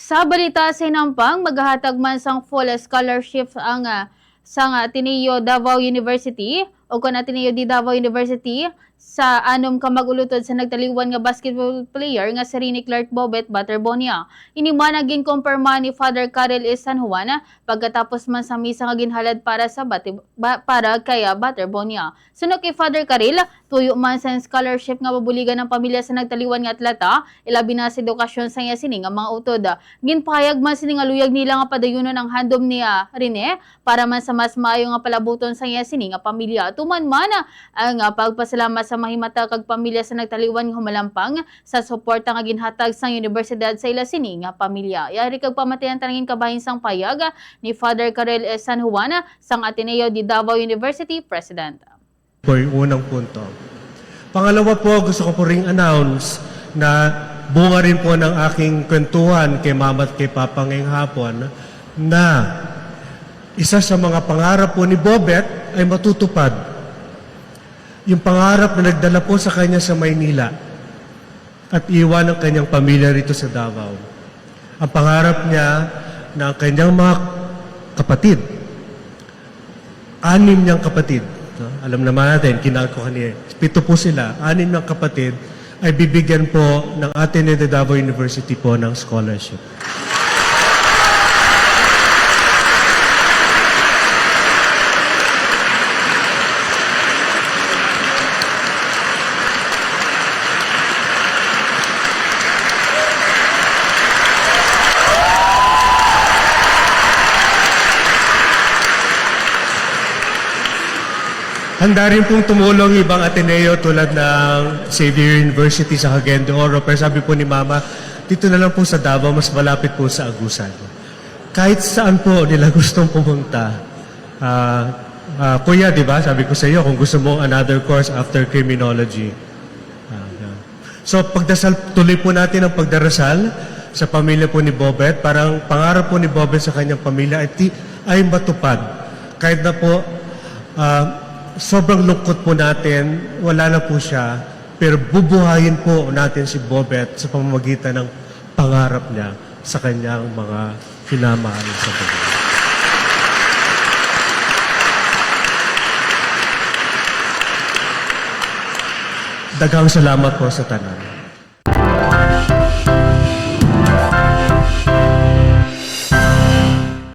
Sa balita sa Inampang, maghahatag man sang full scholarship ang sang Ateneo Davao University o kung Ateneo di Davao University sa anom ka magulutod sa nagtaliwan nga basketball player nga si Rini Clark Bobet Baterbonia. Ini man naging kumpirma ni Father Karel S. San Juan pagkatapos man sa misa nga ginhalad para sa para kay Baterbonia. Sunod kay Father Karel, tuyo man sa scholarship nga mabuligan ng pamilya sa nagtaliwan nga atleta, ilabi na sa edukasyon sa iya sini nga mga utod. Ginpahayag man sini nga luyag nila nga padayunon ang handom ni Rene para man sa mas maayo nga palabuton sa iya sini nga pamilya. Tuman man ang pagpasalamat sa mahimata kag pamilya sa nagtaliwan nga humalampang sa suporta nga ginhatag sang universidad sa ila sini nga pamilya. Yari kag pamatayan tanangin kabahin sang payag ni Father Karel S. San Juan sang Ateneo di Davao University President. Po yung unang punto. Pangalawa po, gusto ko po ring announce na bunga rin po ng aking kwentuhan kay Mama at kay Papa ngayong hapon na isa sa mga pangarap po ni Bobet ay matutupad. Yung pangarap na nagdala po sa kanya sa Maynila at iwan ang kanyang pamilya rito sa Davao. Ang pangarap niya na ang kanyang mga kapatid, 6 niyang kapatid, alam naman natin, kinalko kanina, 7 po sila, 6 niyang kapatid ay bibigyan po ng Ateneo de Davao University po ng scholarship. Handa rin pong tumulong ibang Ateneo tulad ng Xavier University sa Cagayan de Oro. Pero sabi po ni Mama, dito na lang po sa Davao, mas malapit po sa Agusan. Kahit saan po nila gustong pumunta. Kuya, di ba? Sabi ko sa iyo, kung gusto mo another course after criminology. So pagdasal, tuloy po natin ang pagdarasal sa pamilya po ni Bobet. Parang pangarap po ni Bobet sa kanyang pamilya ay matupad. Kahit na po, sobrang lungkot po natin, wala na po siya, pero bubuhayin po natin si Bobet sa pamamagitan ng pangarap niya sa kanyang mga pinamahal sa buhay. Daghang salamat po sa tanan.